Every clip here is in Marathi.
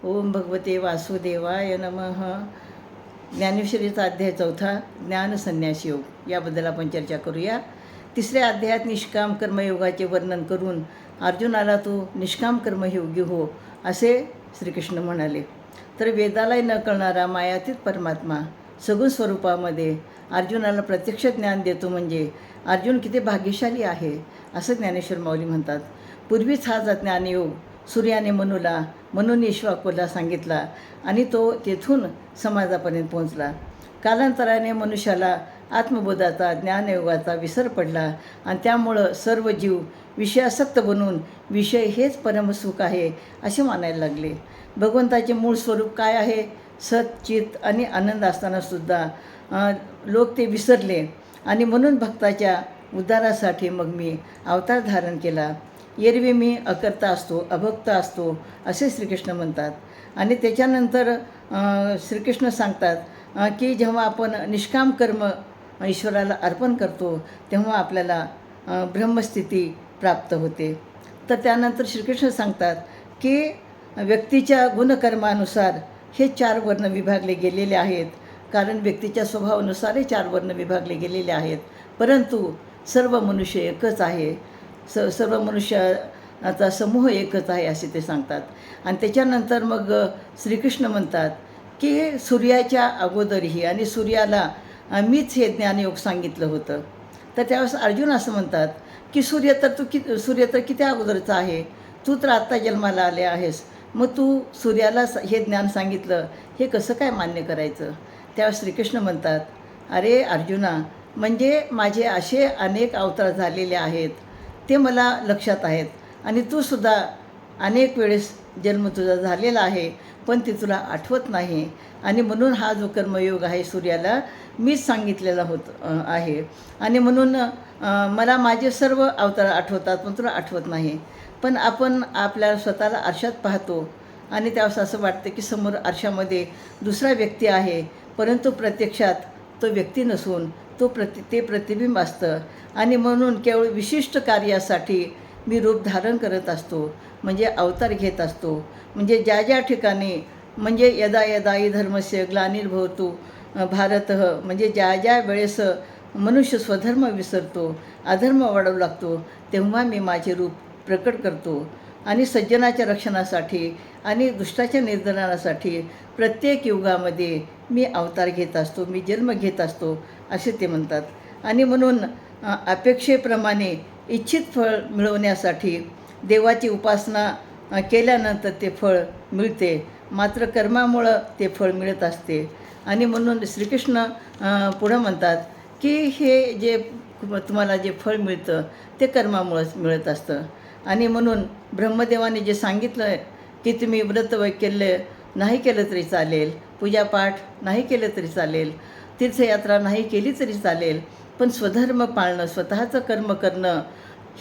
ओम भगवते वासुदेवाय नमः. ज्ञानेश्वरीचा अध्याय 4 ज्ञान संन्यास योग याबद्दल आपण चर्चा करूया. तिसऱ्या अध्यायात निष्काम कर्मयोगाचे वर्णन करून अर्जुनाला तो निष्काम कर्मयोगी हो असे श्रीकृष्ण म्हणाले. तर वेदालाही न कळणारा मायातीत परमात्मा सगुण स्वरूपामध्ये अर्जुनाला प्रत्यक्ष ज्ञान देतो म्हणजे अर्जुन किती भाग्यशाली आहे असं ज्ञानेश्वर माऊली म्हणतात. पूर्वीच हा ज्ञानयोग सूर्याने मनूने ईश्वाकूला सांगितला आणि तो तेथून समाजापर्यंत पोहोचला. कालांतराने मनुष्याला आत्मबोधाचा ज्ञानयोगाचा विसर पडला आणि त्यामुळं सर्व जीव विषयासक्त बनून विषय हेच परमसुख आहे असे मानायला लागले. भगवंताचे मूळ स्वरूप काय आहे? सत चित आणि आनंद असतानासुद्धा लोक ते विसरले आणि म्हणून भक्ताच्या उद्धारासाठी मग मी अवतार धारण केला. एरवी मी अकर्ता असतो, अभक्त असतो असे श्रीकृष्ण म्हणतात. आणि त्याच्यानंतर श्रीकृष्ण सांगतात की जेव्हा आपण निष्काम कर्म ईश्वराला अर्पण करतो तेव्हा आपल्याला ब्रह्मस्थिती प्राप्त होते. तर त्यानंतर श्रीकृष्ण सांगतात की व्यक्तीच्या गुणकर्मानुसार हे 4 वर्ण विभागले गेलेले आहेत. कारण व्यक्तीच्या स्वभावानुसारही 4 वर्ण विभागले गेलेले आहेत. परंतु सर्व मनुष्य एकच आहे, सर्व मनुष्याचा समूह एकच आहे असे ते सांगतात. आणि त्याच्यानंतर मग श्रीकृष्ण म्हणतात की सूर्याच्या अगोदरही आणि सूर्याला मीच हे ज्ञानयोग सांगितलं होतं. तर त्यावेळेस अर्जुन असं म्हणतात की सूर्य तर किती अगोदरचा आहे, तू तर आत्ता जन्माला आले आहेस, मग तू सूर्याला हे ज्ञान सांगितलं हे कसं काय मान्य करायचं? त्यावेळेस श्रीकृष्ण म्हणतात, अरे अर्जुना, म्हणजे माझे असे अनेक अवतार झालेले आहेत ते मला लक्षात आहेत आणि तूसुद्धा अनेक वेळेस जन्म तुझा झालेला आहे पण ते तुला आठवत नाही. आणि म्हणून हा जो कर्मयोग आहे सूर्याला मीच सांगितलेला आहे. आणि म्हणून मला माझे सर्व अवतार आठवतात पण तुला आठवत नाही. पण आपण आपल्या स्वतःला आरशात पाहतो आणि त्यावेळेस असं वाटतं की समोर आरशामध्ये दुसरा व्यक्ती आहे, परंतु प्रत्यक्षात तो व्यक्ती नसून ते प्रतिबिंब असतं. आणि म्हणून केवळ विशिष्ट कार्यासाठी मी रूप धारण करत असतो, म्हणजे अवतार घेत असतो. म्हणजे ज्या ठिकाणी म्हणजे यदा यदा हि धर्मस्य ग्लानिर्भवतु भारतः, म्हणजे ज्या वेळेस मनुष्य स्वधर्म विसरतो, अधर्म वाढवू लागतो, तेव्हा मी माझे रूप प्रकट करतो. आणि सज्जनाच्या रक्षणासाठी आणि दुष्टाच्या निर्धारणासाठी प्रत्येक युगामध्ये मी अवतार घेत असतो, मी जन्म घेत असतो असे ते म्हणतात. आणि म्हणून अपेक्षेप्रमाणे इच्छित फळ मिळवण्यासाठी देवाची उपासना केल्यानंतर ते फळ मिळते, मात्र कर्मामुळं ते फळ मिळत असते. आणि म्हणून श्रीकृष्ण पुढं म्हणतात की हे जे तुम्हाला जे फळ मिळतं ते कर्मामुळंच मिळत असतं. आणि म्हणून ब्रह्मदेवाने जे सांगितलं की तुम्ही व्रतवैकल्य नाही केलं तरी चालेल, पूजापाठ नाही केलं तरी चालेल, तीर्थयात्रा नाही केली तरी चालेल, पण स्वधर्म पाळणं, स्वतःचं कर्म करणं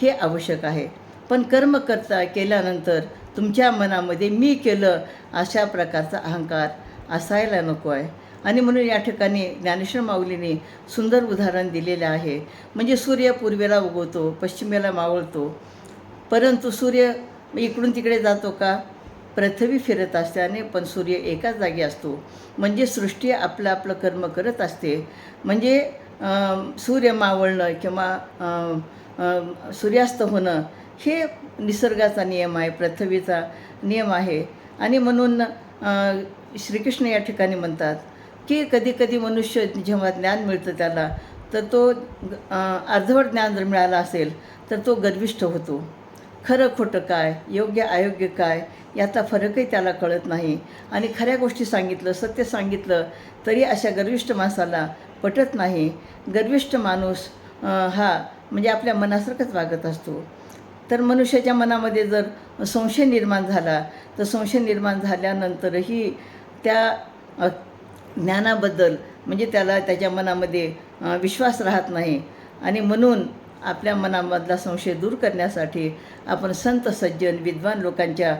हे आवश्यक आहे. पण कर्म केल्यानंतर तुमच्या मनामध्ये मी केलं अशा प्रकारचा अहंकार असायला नको आहे. आणि म्हणून या ठिकाणी ज्ञानेश्वर माऊलीने सुंदर उदाहरण दिलेले आहे. म्हणजे सूर्य पूर्वेला उगवतो, पश्चिमेला मावळतो, परंतु सूर्य इकडून तिकडे जातो का? पृथ्वी फिरत असते आणि पण सूर्य एकाच जागी असतो. म्हणजे सृष्टी आपलं आपलं कर्म करत असते. म्हणजे सूर्य मावळणं किंवा सूर्यास्त होणं हे निसर्गाचा नियम आहे, पृथ्वीचा नियम आहे. आणि म्हणून श्रीकृष्ण या ठिकाणी म्हणतात की कधी मनुष्य जेव्हा ज्ञान मिळतं त्याला, तर तो अर्धवट ज्ञान जर मिळालं असेल तर तो गर्विष्ठ होतो. खरं खोटं काय, योग्य अयोग्य काय याचा फरकही त्याला कळत नाही. आणि खऱ्या गोष्टी सांगितलं, सत्य सांगितलं तरी अशा गर्विष्ठ माणसाला पटत नाही. गर्विष्ठ माणूस हा म्हणजे आपल्या मनासारखंच वागत असतो. तर मनुष्याच्या मनामध्ये जर संशय निर्माण झाला तर संशय निर्माण झाल्यानंतरही त्या ज्ञानाबद्दल म्हणजे त्याच्या मनामध्ये विश्वास राहत नाही. आणि म्हणून आपल्या मनामधला संशय दूर करण्यासाठी आपण संत सज्जन विद्वान लोकांच्या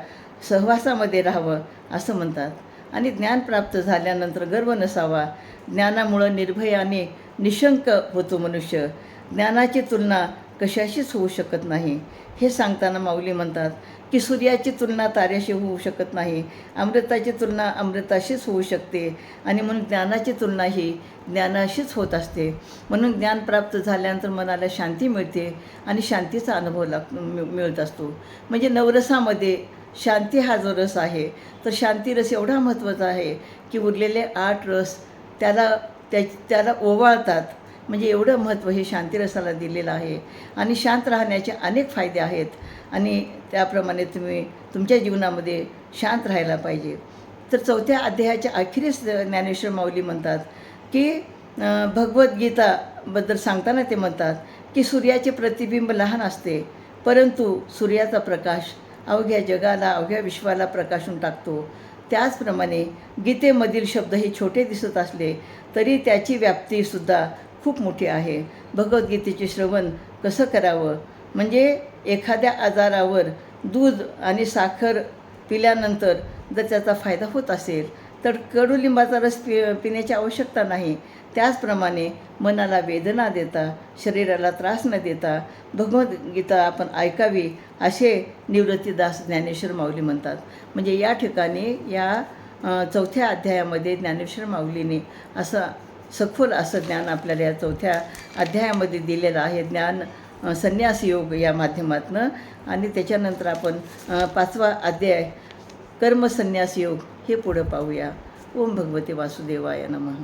सहवासामध्ये राहावं असं म्हणतात. आणि ज्ञान प्राप्त झाल्यानंतर गर्व नसावा. ज्ञानामुळं निर्भयाने निशंक होतो मनुष्य. ज्ञानाची तुलना कशाशीच होऊ शकत नाही. हे सांगताना माऊली म्हणतात की सूर्याची तुलना ताऱ्याशी होऊ शकत नाही, अमृताची तुलना अमृताशीच होऊ शकते आणि म्हणून ज्ञानाची तुलना ही ज्ञानाशीच होत असते. म्हणून ज्ञान प्राप्त झाल्यानंतर मनाला शांती मिळते आणि शांतीचा अनुभव मिळत असतो. म्हणजे नवरसामध्ये शांती हा जो रस आहे, तर शांती रस एवढा महत्त्वाचा आहे की उरलेले 8 रस त्याला ओवाळतात. म्हणजे एवढं महत्त्व हे शांतिरसाला दिलेलं आहे आणि शांत राहण्याचे अनेक फायदे आहेत आणि त्याप्रमाणे तुम्ही तुमच्या जीवनामध्ये शांत राहायला पाहिजे. तर 4थ्या अध्यायाच्या अखेरीस ज्ञानेश्वर माऊली म्हणतात की भगवद्गीताबद्दल सांगताना ते म्हणतात की सूर्याचे प्रतिबिंब लहान असते, परंतु सूर्याचा प्रकाश अवघ्या जगाला, अवघ्या विश्वाला प्रकाशून टाकतो. त्याचप्रमाणे गीतेमधील शब्द हे छोटे दिसत असले तरी त्याची व्याप्तीसुद्धा खूप मोठी आहे. भगवद्गीतेचे श्रवण कसं करावं, म्हणजे एखाद्या आजारावर दूध आणि साखर पिल्यानंतर जर त्याचा फायदा होत असेल तर कडुलिंबाचा रस पिण्याची आवश्यकता नाही. त्याचप्रमाणे मनाला वेदना देता, शरीराला त्रास न देता भगवद्गीता आपण ऐकावी असे निवृत्तीदास ज्ञानेश्वर माऊली म्हणतात. म्हणजे या ठिकाणी या 4थ्या अध्यायामध्ये ज्ञानेश्वर माऊलीने असं सखोल असं ज्ञान आपल्याला या 4थ्या अध्यायामध्ये दिलेलं आहे. ज्ञान संन्यास योग या माध्यमातून. आणि त्याच्यानंतर आपण 5वा अध्याय कर्मसन्यास योग हे पुढं पाहूया. ओम भगवते वासुदेवाय नमः.